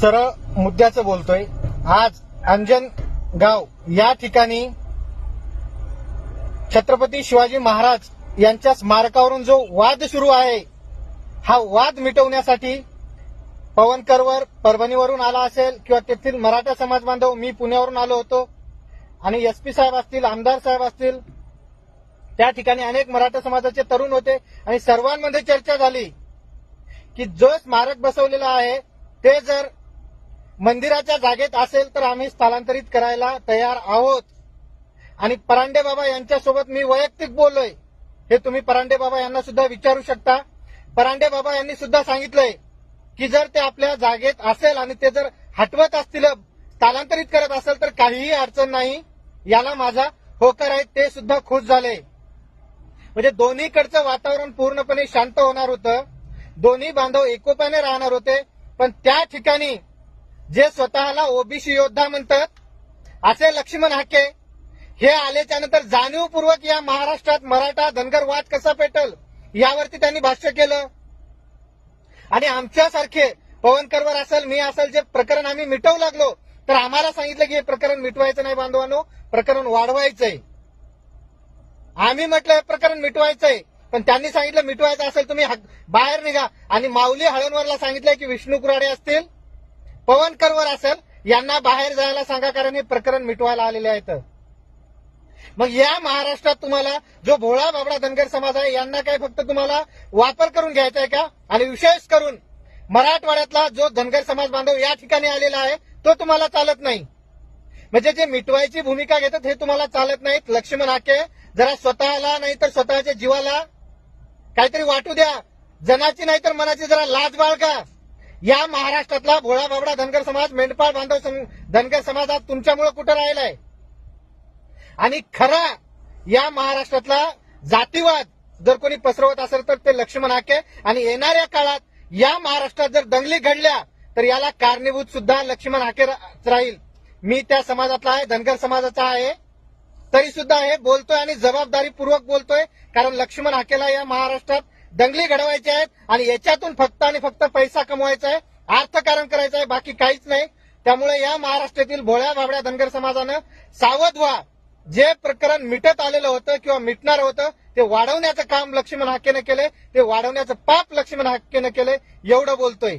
सरळ मुद्द्याचं बोलतोय। आज अंजनगाव या ठिकाणी छत्रपती शिवाजी महाराज यांच्या स्मारकावरून जो वाद सुरू आहे, हा वाद मिटवण्यासाठी पवनकरवर परभणीवरून आला असेल किंवा तेथील मराठा समाज बांधव, मी पुण्यावरून आलो होतो आणि एसपी साहेब असतील, आमदार साहेब असतील, त्या ठिकाणी अनेक मराठा समाजाचे तरुण होते आणि सर्वांमध्ये चर्चा झाली की जो स्मारक बसवलेलं आहे ते जर मंदिराच्या जागेत असेल तर आम्ही स्थलांतरित करायला तयार आहोत। आणि परांडे बाबा यांच्यासोबत मी वैयक्तिक बोललोय, हे तुम्ही परांडे बाबा यांना सुद्धा विचारू शकता। परांडे बाबा यांनी सुद्धा सांगितलंय की जर ते आपल्या जागेत असेल आणि ते जर हटवत असतील, स्थलांतरित करत असेल तर काहीही अडचण नाही, याला माझा होकार आहे। ते सुद्धा खुश झाले। म्हणजे दोन्हीकडचं वातावरण पूर्णपणे शांत होणार होतं, दोन्ही बांधव एकोप्याने राहणार होते। पण त्या ठिकाणी जे स्वतःला ओबीसी योद्धा म्हणतात असे लक्ष्मण हाके हे आल्याच्या नंतर जाणीवपूर्वक या महाराष्ट्रात मराठा धनगर वाद कसा पेटल यावरती त्यांनी भाष्य केलं। आणि आमच्यासारखे पवनकरवर असेल, मी असेल, जे प्रकरण आम्ही मिटवू लागलो तर आम्हाला सांगितलं की हे प्रकरण मिटवायचं नाही बांधवांनो, प्रकरण वाढवायचंय। आम्ही म्हटलं हे प्रकरण मिटवायचंय, पण त्यांनी सांगितलं मिटवायचं असेल तुम्ही बाहेर निघा। आणि माऊली हळणवरला सांगितलंय की विष्णू कुराडे असतील, पवनकरवर असेल, यांना बाहेर जायला सांगा, कारण हे प्रकरण मिटवायला आलेले आहेत। मग या महाराष्ट्रात तुम्हाला जो भोळा बाबडा धनगर समाज आहे यांना काय फक्त तुम्हाला वापर करून घ्यायचा आहे का? आणि विशेष करून मराठवाड्यातला जो धनगर समाज बांधव या ठिकाणी आलेला आहे तो तुम्हाला चालत नाही। म्हणजे जे मिटवायची भूमिका घेतात हे तुम्हाला चालत नाहीत। लक्ष्मण हाके, जरा स्वतःला नाही तर स्वतःच्या जीवाला काहीतरी वाटू द्या, जनाची नाही तर मनाची जरा लाज बाळगा। या महाराष्ट्रातला भोळा बाबडा धनगर समाज, मेंढपाळ बांधव धनगर समाज आज तुमच्यामुळे कुठं राहिलाय? आणि खरा या महाराष्ट्रातला जातीवाद जर कोणी पसरवत असेल तर ते लक्ष्मण हाके। आणि येणाऱ्या काळात या महाराष्ट्रात जर दंगली घडल्या तर याला कारणीभूत सुद्धा लक्ष्मण हाके राहील। मी त्या समाजातला आहे, धनगर समाजाचा आहे, तरी सुद्धा हे बोलतोय आणि जबाबदारीपूर्वक बोलतोय, कारण लक्ष्मण हाकेला या महाराष्ट्रात दंगली घडवायच्या आहेत आणि याच्यातून फक्त आणि फक्त पैसा कमवायचा आहे, अर्थकारण करायचं आहे, बाकी काहीच नाही। त्यामुळे या महाराष्ट्रातील भोळ्या बाबड्या धनगर समाजानं सावध व्हा। जे प्रकरण मिटत आलेलं होतं किंवा मिटणार होतं ते वाढवण्याचं काम लक्ष्मण हाकेनं केले, ते वाढवण्याचं पाप लक्ष्मण हाकेनं केले, एवढं बोलतोय।